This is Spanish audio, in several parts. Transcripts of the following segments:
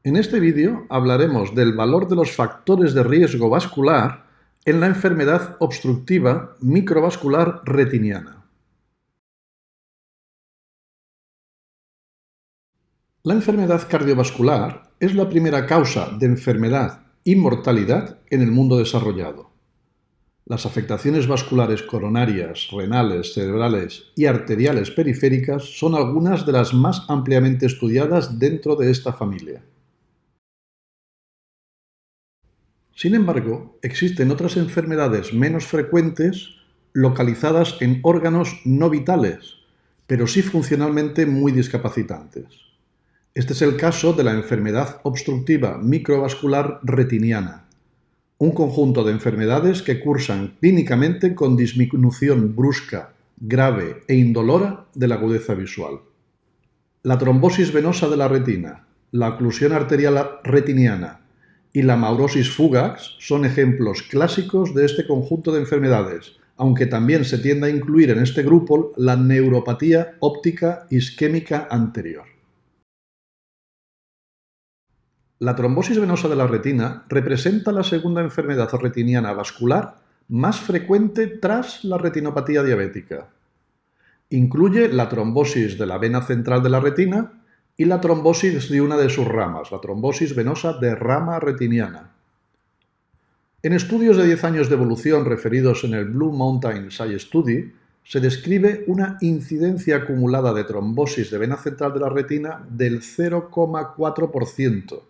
En este vídeo hablaremos del valor de los factores de riesgo vascular en la enfermedad obstructiva microvascular retiniana. La enfermedad cardiovascular es la primera causa de enfermedad y mortalidad en el mundo desarrollado. Las afectaciones vasculares coronarias, renales, cerebrales y arteriales periféricas son algunas de las más ampliamente estudiadas dentro de esta familia. Sin embargo, existen otras enfermedades menos frecuentes localizadas en órganos no vitales, pero sí funcionalmente muy discapacitantes. Este es el caso de la enfermedad obstructiva microvascular retiniana, un conjunto de enfermedades que cursan clínicamente con disminución brusca, grave e indolora de la agudeza visual. La trombosis venosa de la retina, la oclusión arterial retiniana y la maurosis fugax son ejemplos clásicos de este conjunto de enfermedades, aunque también se tiende a incluir en este grupo la neuropatía óptica isquémica anterior. La trombosis venosa de la retina representa la segunda enfermedad retiniana vascular más frecuente tras la retinopatía diabética. Incluye la trombosis de la vena central de la retina y la trombosis de una de sus ramas, la trombosis venosa de rama retiniana. En estudios de 10 años de evolución referidos en el Blue Mountain Eye Study, se describe una incidencia acumulada de trombosis de vena central de la retina del 0,4%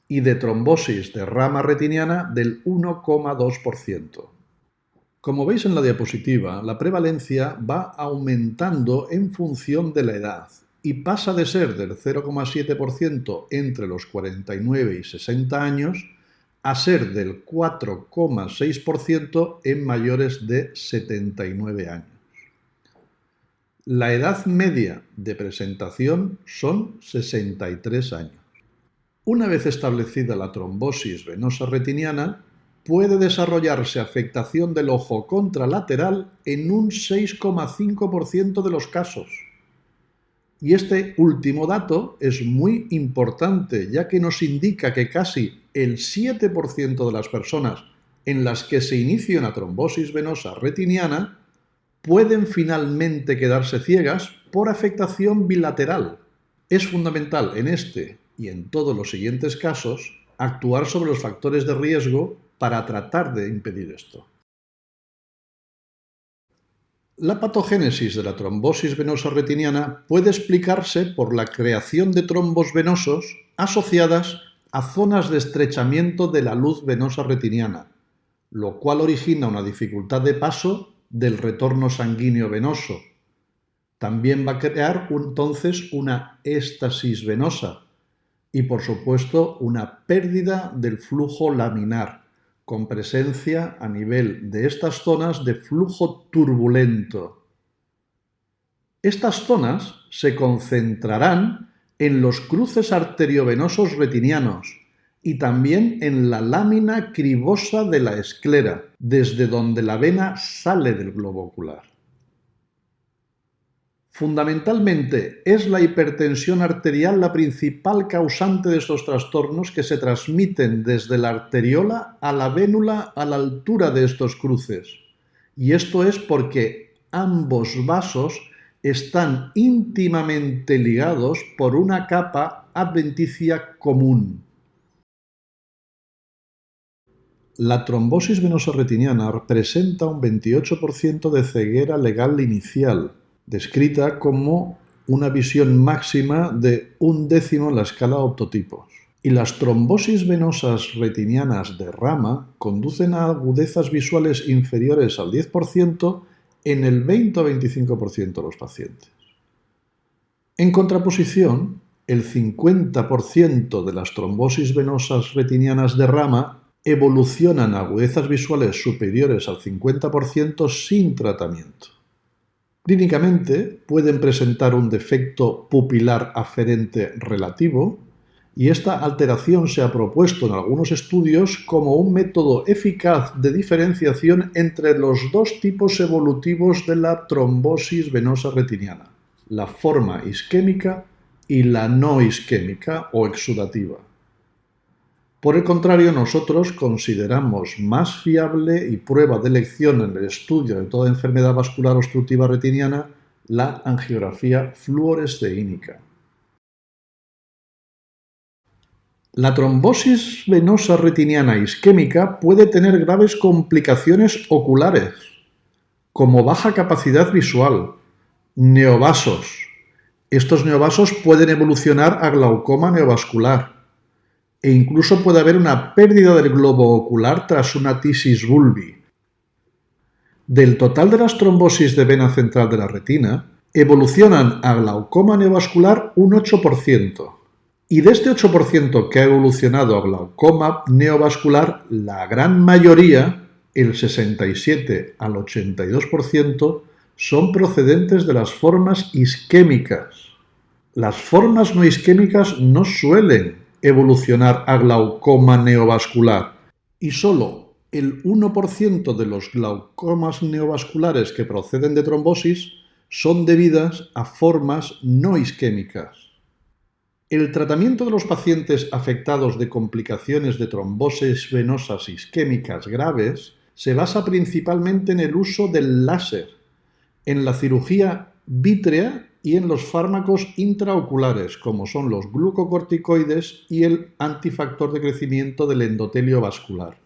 y de trombosis de rama retiniana del 1,2%. Como veis en la diapositiva, la prevalencia va aumentando en función de la edad y pasa de ser del 0,7% entre los 49 y 60 años a ser del 4,6% en mayores de 79 años. La edad media de presentación son 63 años. Una vez establecida la trombosis venosa retiniana, puede desarrollarse afectación del ojo contralateral en un 6,5% de los casos. Y este último dato es muy importante, ya que nos indica que casi el 7% de las personas en las que se inicia una trombosis venosa retiniana pueden finalmente quedarse ciegas por afectación bilateral. Es fundamental en este y en todos los siguientes casos actuar sobre los factores de riesgo para tratar de impedir esto. La patogénesis de la trombosis venosa retiniana puede explicarse por la creación de trombos venosos asociadas a zonas de estrechamiento de la luz venosa retiniana, lo cual origina una dificultad de paso del retorno sanguíneo venoso. También va a crear entonces una éstasis venosa y, por supuesto, una pérdida del flujo laminar, con presencia a nivel de estas zonas de flujo turbulento. Estas zonas se concentrarán en los cruces arteriovenosos retinianos y también en la lámina cribosa de la esclera, desde donde la vena sale del globo ocular. Fundamentalmente, es la hipertensión arterial la principal causante de estos trastornos que se transmiten desde la arteriola a la vénula a la altura de estos cruces. Y esto es porque ambos vasos están íntimamente ligados por una capa adventicia común. La trombosis venosa retiniana presenta un 28% de ceguera legal inicial, descrita como una visión máxima de 1/10 en la escala optotipos. Y las trombosis venosas retinianas de rama conducen a agudezas visuales inferiores al 10% en el 20 o 25% de los pacientes. En contraposición, el 50% de las trombosis venosas retinianas de rama evolucionan a agudezas visuales superiores al 50% sin tratamiento. Clínicamente pueden presentar un defecto pupilar aferente relativo y esta alteración se ha propuesto en algunos estudios como un método eficaz de diferenciación entre los dos tipos evolutivos de la trombosis venosa retiniana, la forma isquémica y la no isquémica o exudativa. Por el contrario, nosotros consideramos más fiable y prueba de elección en el estudio de toda enfermedad vascular obstructiva retiniana la angiografía fluoresceínica. La trombosis venosa retiniana isquémica puede tener graves complicaciones oculares, como baja capacidad visual, neovasos. Estos neovasos pueden evolucionar a glaucoma neovascular e incluso puede haber una pérdida del globo ocular tras una tisis bulbi. Del total de las trombosis de vena central de la retina, evolucionan a glaucoma neovascular un 8%. Y de este 8% que ha evolucionado a glaucoma neovascular, la gran mayoría, el 67 al 82%, son procedentes de las formas isquémicas. Las formas no isquémicas no suelen evolucionar a glaucoma neovascular y solo el 1% de los glaucomas neovasculares que proceden de trombosis son debidas a formas no isquémicas. El tratamiento de los pacientes afectados de complicaciones de trombosis venosas isquémicas graves se basa principalmente en el uso del láser, en la cirugía vítrea y en los fármacos intraoculares, como son los glucocorticoides y el antifactor de crecimiento del endotelio vascular.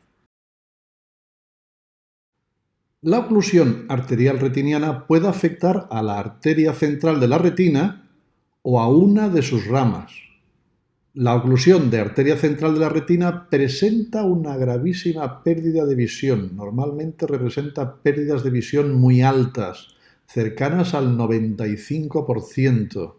La oclusión arterial retiniana puede afectar a la arteria central de la retina o a una de sus ramas. La oclusión de arteria central de la retina presenta una gravísima pérdida de visión. Normalmente representa pérdidas de visión muy altas, cercanas al 95%.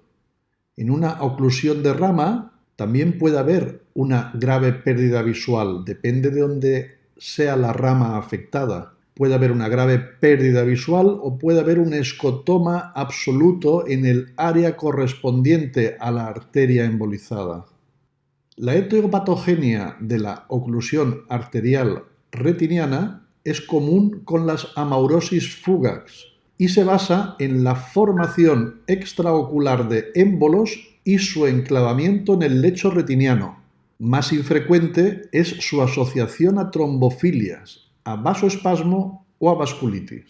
En una oclusión de rama también puede haber una grave pérdida visual, depende de dónde sea la rama afectada. Puede haber una grave pérdida visual o puede haber un escotoma absoluto en el área correspondiente a la arteria embolizada. La etiopatogenia de la oclusión arterial retiniana es común con las amaurosis fugax y se basa en la formación extraocular de émbolos y su enclavamiento en el lecho retiniano. Más infrecuente es su asociación a trombofilias, a vasoespasmo o a vasculitis.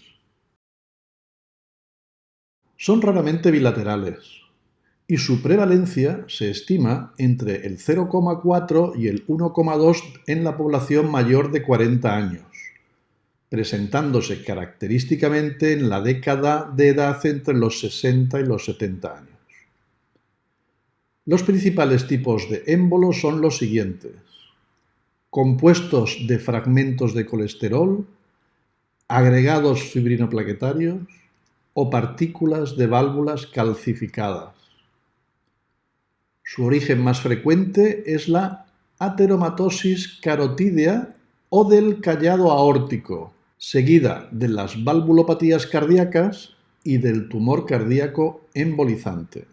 Son raramente bilaterales y su prevalencia se estima entre el 0,4 y el 1,2 en la población mayor de 40 años, presentándose característicamente en la década de edad entre los 60 y los 70 años. Los principales tipos de émbolos son los siguientes: compuestos de fragmentos de colesterol, agregados fibrinoplaquetarios o partículas de válvulas calcificadas. Su origen más frecuente es la ateromatosis carotídea o del callado aórtico, seguida de las valvulopatías cardíacas y del tumor cardíaco embolizante.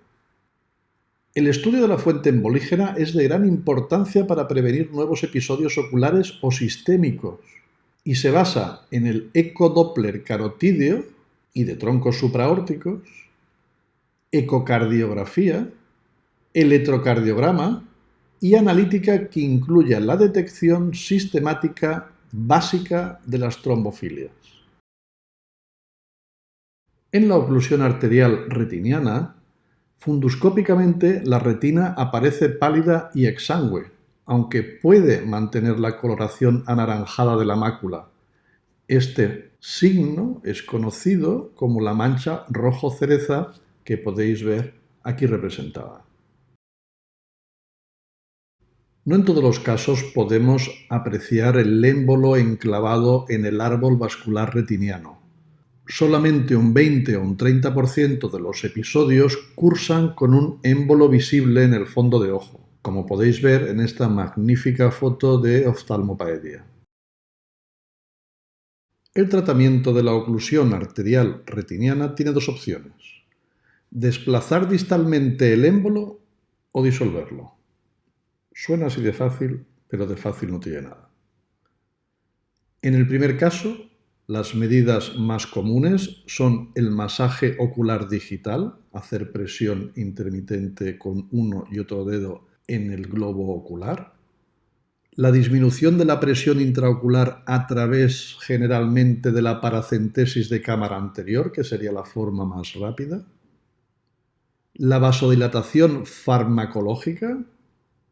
El estudio de la fuente embolígena es de gran importancia para prevenir nuevos episodios oculares o sistémicos y se basa en el ecodoppler carotídeo y de troncos supraórticos, ecocardiografía, electrocardiograma y analítica que incluya la detección sistemática básica de las trombofilias. En la oclusión arterial retiniana, funduscópicamente la retina aparece pálida y exangüe, aunque puede mantener la coloración anaranjada de la mácula. Este signo es conocido como la mancha rojo cereza que podéis ver aquí representada. No en todos los casos podemos apreciar el émbolo enclavado en el árbol vascular retiniano. Solamente un 20 o un 30% de los episodios cursan con un émbolo visible en el fondo de ojo, como podéis ver en esta magnífica foto de oftalmopaedia. El tratamiento de la oclusión arterial retiniana tiene dos opciones: desplazar distalmente el émbolo o disolverlo. Suena así de fácil, pero de fácil no tiene nada. En el primer caso, Las medidas más comunes son el masaje ocular digital, hacer presión intermitente con uno y otro dedo en el globo ocular, la disminución de la presión intraocular a través generalmente de la paracentesis de cámara anterior, que sería la forma más rápida, la vasodilatación farmacológica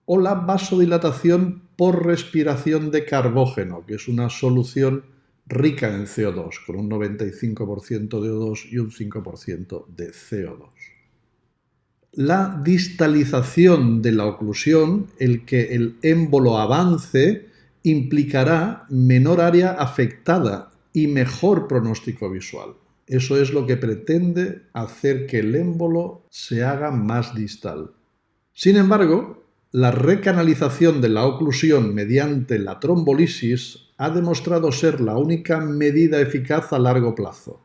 o la vasodilatación por respiración de carbógeno, que es una solución rica en CO2, con un 95% de O2 y un 5% de CO2. La distalización de la oclusión, el que el émbolo avance, implicará menor área afectada y mejor pronóstico visual. Eso es lo que pretende hacer que el émbolo se haga más distal. Sin embargo, la recanalización de la oclusión mediante la trombolisis ha demostrado ser la única medida eficaz a largo plazo.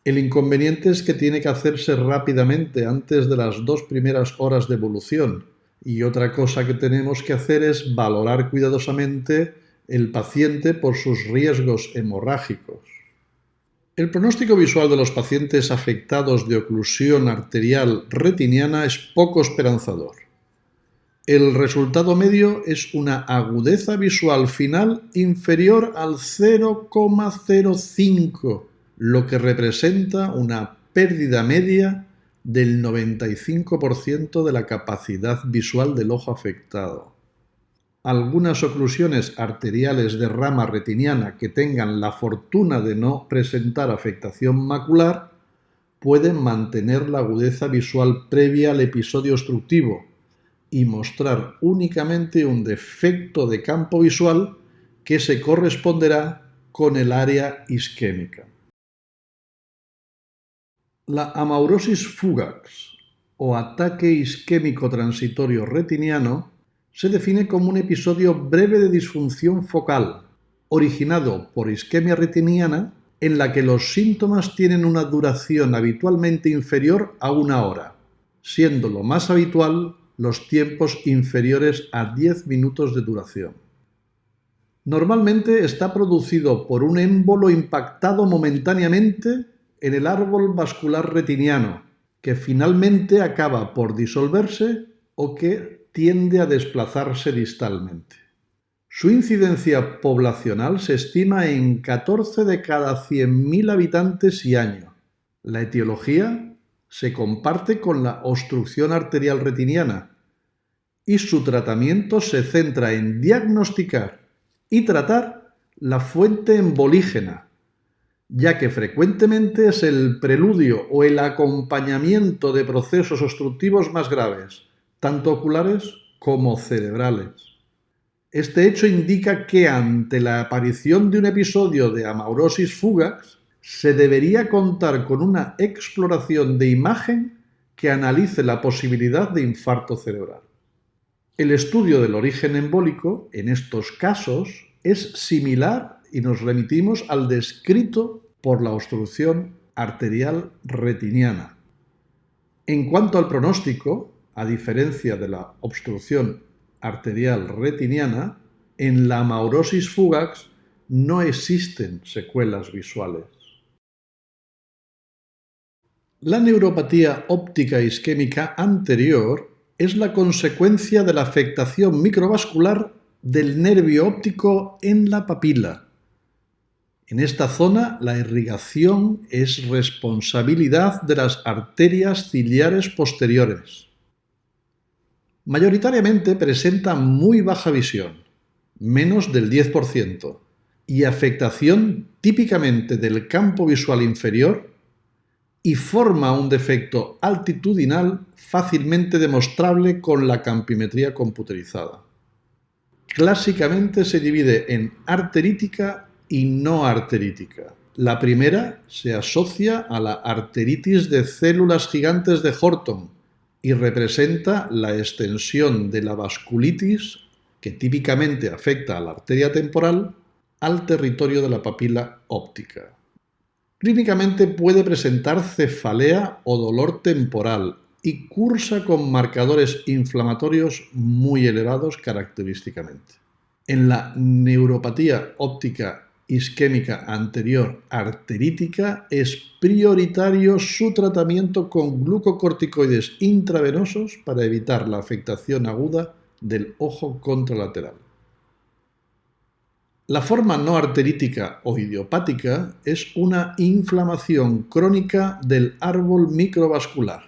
El inconveniente es que tiene que hacerse rápidamente antes de las 2 primeras horas de evolución. Y otra cosa que tenemos que hacer es valorar cuidadosamente el paciente por sus riesgos hemorrágicos. El pronóstico visual de los pacientes afectados de oclusión arterial retiniana es poco esperanzador. El resultado medio es una agudeza visual final inferior al 0,05, lo que representa una pérdida media del 95% de la capacidad visual del ojo afectado. Algunas oclusiones arteriales de rama retiniana que tengan la fortuna de no presentar afectación macular pueden mantener la agudeza visual previa al episodio obstructivo y mostrar únicamente un defecto de campo visual que se corresponderá con el área isquémica. La amaurosis fugax o ataque isquémico transitorio retiniano se define como un episodio breve de disfunción focal, originado por isquemia retiniana, en la que los síntomas tienen una duración habitualmente inferior a 1 hora, siendo lo más habitual los tiempos inferiores a 10 minutos de duración. Normalmente está producido por un émbolo impactado momentáneamente en el árbol vascular retiniano, que finalmente acaba por disolverse o que tiende a desplazarse distalmente. Su incidencia poblacional se estima en 14 de cada 100.000 habitantes y año. La etiología se comparte con la obstrucción arterial retiniana y su tratamiento se centra en diagnosticar y tratar la fuente embolígena, ya que frecuentemente es el preludio o el acompañamiento de procesos obstructivos más graves, tanto oculares como cerebrales. Este hecho indica que ante la aparición de un episodio de amaurosis fugax, se debería contar con una exploración de imagen que analice la posibilidad de infarto cerebral. El estudio del origen embólico, en estos casos, es similar y nos remitimos al descrito por la obstrucción arterial retiniana. En cuanto al pronóstico, a diferencia de la obstrucción arterial retiniana, en la amaurosis fugax no existen secuelas visuales. La neuropatía óptica isquémica anterior es la consecuencia de la afectación microvascular del nervio óptico en la papila. En esta zona, la irrigación es responsabilidad de las arterias ciliares posteriores. Mayoritariamente presenta muy baja visión, menos del 10%, y afectación típicamente del campo visual inferior, y forma un defecto altitudinal fácilmente demostrable con la campimetría computerizada. Clásicamente se divide en arterítica y no arterítica. La primera se asocia a la arteritis de células gigantes de Horton y representa la extensión de la vasculitis, que típicamente afecta a la arteria temporal, al territorio de la papila óptica. Clínicamente puede presentar cefalea o dolor temporal y cursa con marcadores inflamatorios muy elevados característicamente. En la neuropatía óptica isquémica anterior arterítica, es prioritario su tratamiento con glucocorticoides intravenosos para evitar la afectación aguda del ojo contralateral. La forma no arterítica o idiopática es una inflamación crónica del árbol microvascular.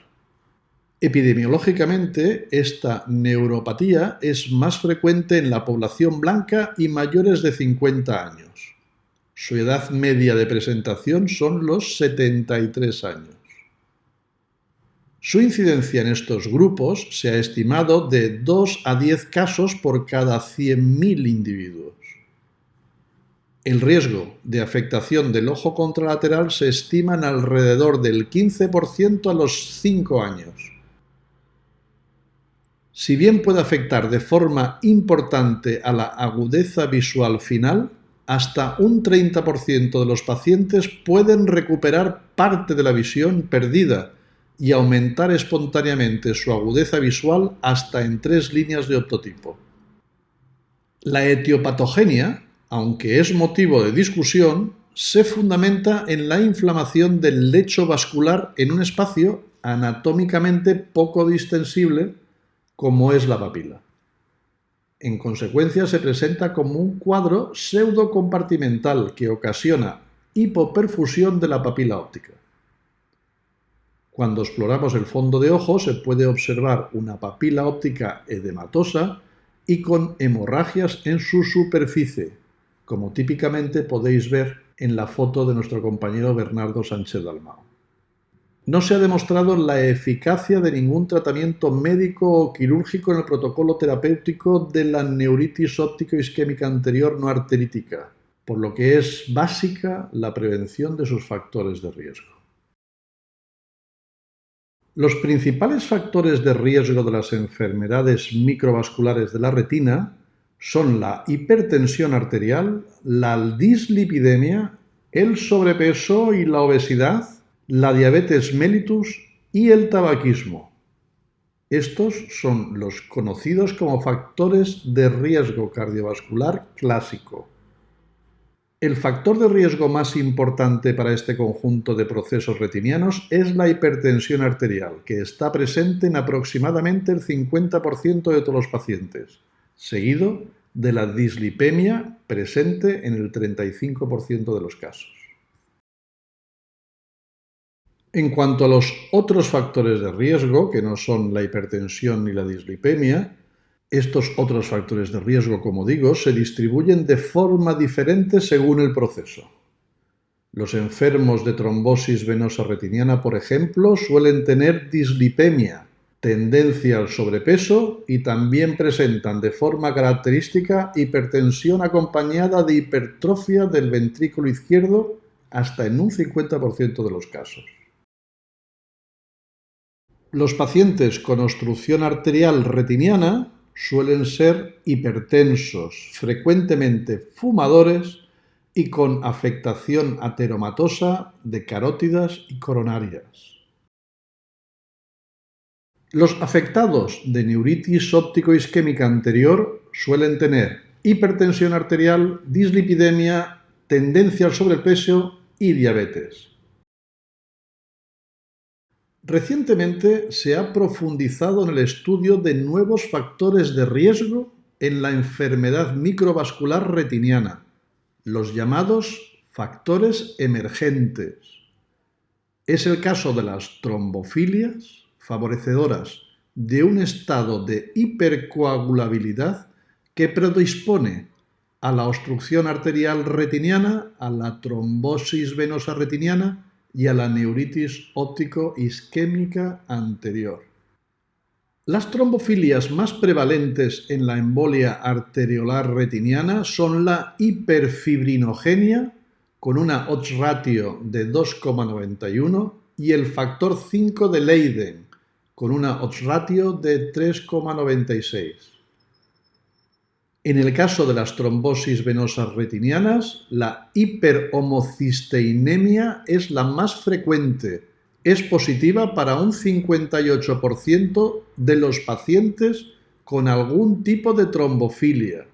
Epidemiológicamente, esta neuropatía es más frecuente en la población blanca y mayores de 50 años. Su edad media de presentación son los 73 años. Su incidencia en estos grupos se ha estimado de 2 a 10 casos por cada 100.000 individuos. El riesgo de afectación del ojo contralateral se estima en alrededor del 15% a los 5 años. Si bien puede afectar de forma importante a la agudeza visual final, hasta un 30% de los pacientes pueden recuperar parte de la visión perdida y aumentar espontáneamente su agudeza visual hasta en 3 líneas de optotipo. La etiopatogenia, aunque es motivo de discusión, se fundamenta en la inflamación del lecho vascular en un espacio anatómicamente poco distensible como es la papila. En consecuencia, se presenta como un cuadro pseudocompartimental que ocasiona hipoperfusión de la papila óptica. Cuando exploramos el fondo de ojo se puede observar una papila óptica edematosa y con hemorragias en su superficie, como típicamente podéis ver en la foto de nuestro compañero Bernardo Sánchez Dalmau. No se ha demostrado la eficacia de ningún tratamiento médico o quirúrgico en el protocolo terapéutico de la neuritis óptico-isquémica anterior no arterítica, por lo que es básica la prevención de sus factores de riesgo. Los principales factores de riesgo de las enfermedades microvasculares de la retina son la hipertensión arterial, la dislipidemia, el sobrepeso y la obesidad, la diabetes mellitus y el tabaquismo. Estos son los conocidos como factores de riesgo cardiovascular clásico. El factor de riesgo más importante para este conjunto de procesos retinianos es la hipertensión arterial, que está presente en aproximadamente el 50% de todos los pacientes, seguido de la dislipemia, presente en el 35% de los casos. En cuanto a los otros factores de riesgo, que no son la hipertensión ni la dislipemia, estos otros factores de riesgo, como digo, se distribuyen de forma diferente según el proceso. Los enfermos de trombosis venosa retiniana, por ejemplo, suelen tener dislipemia, tendencia al sobrepeso y también presentan de forma característica hipertensión acompañada de hipertrofia del ventrículo izquierdo hasta en un 50% de los casos. Los pacientes con obstrucción arterial retiniana suelen ser hipertensos, frecuentemente fumadores y con afectación ateromatosa de carótidas y coronarias. Los afectados de neuritis óptico-isquémica anterior suelen tener hipertensión arterial, dislipidemia, tendencia al sobrepeso y diabetes. Recientemente se ha profundizado en el estudio de nuevos factores de riesgo en la enfermedad microvascular retiniana, los llamados factores emergentes. Es el caso de las trombofilias, favorecedoras de un estado de hipercoagulabilidad que predispone a la obstrucción arterial retiniana, a la trombosis venosa retiniana y a la neuritis óptico-isquémica anterior. Las trombofilias más prevalentes en la embolia arteriolar retiniana son la hiperfibrinogenia, con una odds ratio de 2,91, y el factor 5 de Leiden, con una odds ratio de 3,96. En el caso de las trombosis venosas retinianas, la hiperhomocisteinemia es la más frecuente. Es positiva para un 58% de los pacientes con algún tipo de trombofilia.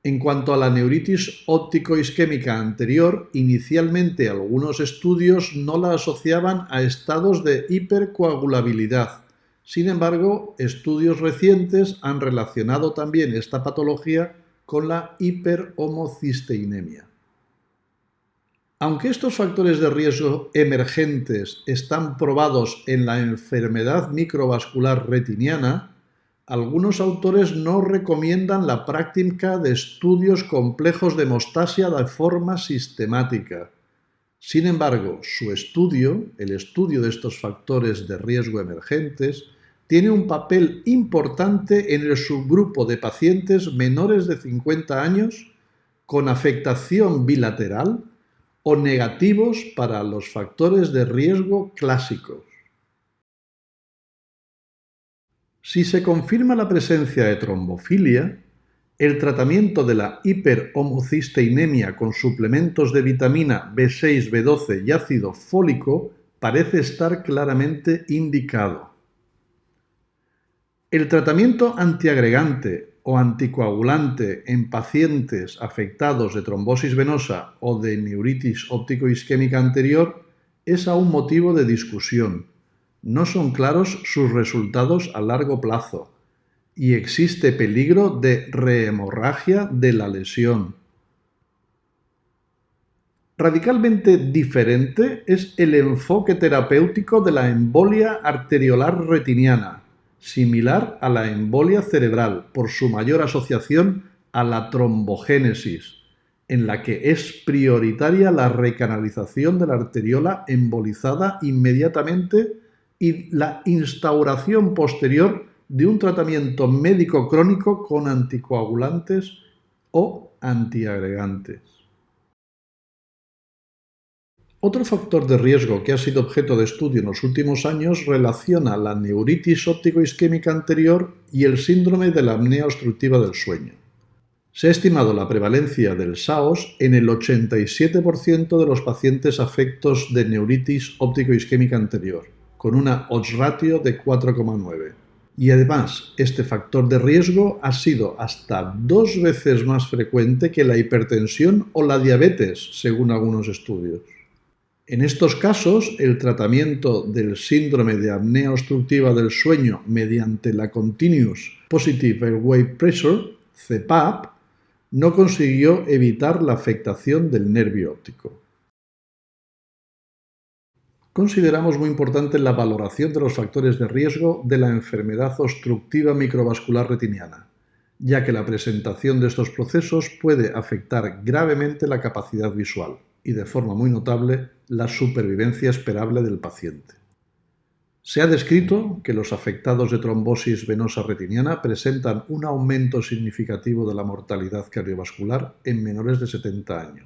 En cuanto a la neuritis óptico-isquémica anterior, inicialmente algunos estudios no la asociaban a estados de hipercoagulabilidad. Sin embargo, estudios recientes han relacionado también esta patología con la hiperhomocisteinemia. Aunque estos factores de riesgo emergentes están probados en la enfermedad microvascular retiniana, algunos autores no recomiendan la práctica de estudios complejos de hemostasia de forma sistemática. Sin embargo, su estudio, el estudio de estos factores de riesgo emergentes, tiene un papel importante en el subgrupo de pacientes menores de 50 años con afectación bilateral o negativos para los factores de riesgo clásicos. Si se confirma la presencia de trombofilia, el tratamiento de la hiperhomocisteinemia con suplementos de vitamina B6, B12 y ácido fólico parece estar claramente indicado. El tratamiento antiagregante o anticoagulante en pacientes afectados de trombosis venosa o de neuritis óptico-isquémica anterior es aún motivo de discusión. No son claros sus resultados a largo plazo y existe peligro de rehemorragia de la lesión. Radicalmente diferente es el enfoque terapéutico de la embolia arteriolar retiniana, similar a la embolia cerebral por su mayor asociación a la trombogénesis, en la que es prioritaria la recanalización de la arteriola embolizada inmediatamente y la instauración posterior de un tratamiento médico crónico con anticoagulantes o antiagregantes. Otro factor de riesgo que ha sido objeto de estudio en los últimos años relaciona la neuritis óptico-isquémica anterior y el síndrome de la apnea obstructiva del sueño. Se ha estimado la prevalencia del SAOS en el 87% de los pacientes afectos de neuritis óptico-isquémica anterior, con una odds ratio de 4,9. Y además, este factor de riesgo ha sido hasta 2 veces más frecuente que la hipertensión o la diabetes, según algunos estudios. En estos casos, el tratamiento del síndrome de apnea obstructiva del sueño mediante la Continuous Positive Airway Pressure, CPAP, no consiguió evitar la afectación del nervio óptico. Consideramos muy importante la valoración de los factores de riesgo de la enfermedad obstructiva microvascular retiniana, ya que la presentación de estos procesos puede afectar gravemente la capacidad visual y, de forma muy notable, la supervivencia esperable del paciente. Se ha descrito que los afectados de trombosis venosa retiniana presentan un aumento significativo de la mortalidad cardiovascular en menores de 70 años.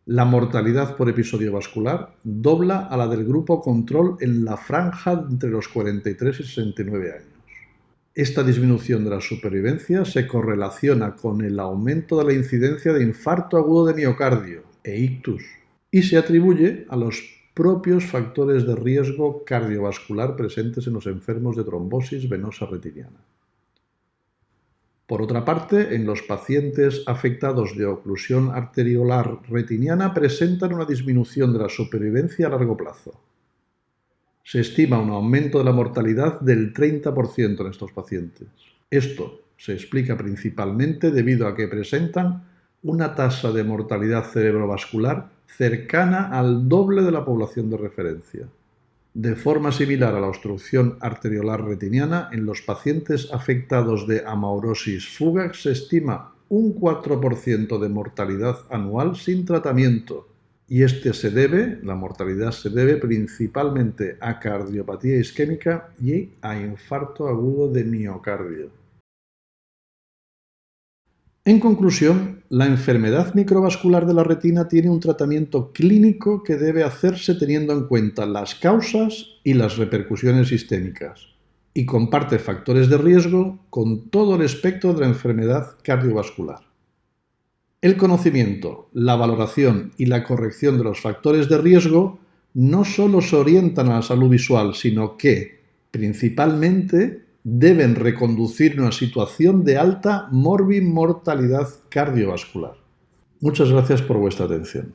La mortalidad por episodio vascular dobla a la del grupo control en la franja entre los 43 y 69 años. Esta disminución de la supervivencia se correlaciona con el aumento de la incidencia de infarto agudo de miocardio e ictus y se atribuye a los propios factores de riesgo cardiovascular presentes en los enfermos de trombosis venosa retiniana. Por otra parte, en los pacientes afectados de oclusión arteriolar retiniana presentan una disminución de la supervivencia a largo plazo. Se estima un aumento de la mortalidad del 30% en estos pacientes. Esto se explica principalmente debido a que presentan una tasa de mortalidad cerebrovascular cercana al doble de la población de referencia. De forma similar a la obstrucción arteriolar retiniana, en los pacientes afectados de amaurosis fugax se estima un 4% de mortalidad anual sin tratamiento, y la mortalidad se debe principalmente a cardiopatía isquémica y a infarto agudo de miocardio. En conclusión, la enfermedad microvascular de la retina tiene un tratamiento clínico que debe hacerse teniendo en cuenta las causas y las repercusiones sistémicas, y comparte factores de riesgo con todo el espectro de la enfermedad cardiovascular. El conocimiento, la valoración y la corrección de los factores de riesgo no solo se orientan a la salud visual, sino que, principalmente, deben reconducir una situación de alta morbimortalidad cardiovascular. Muchas gracias por vuestra atención.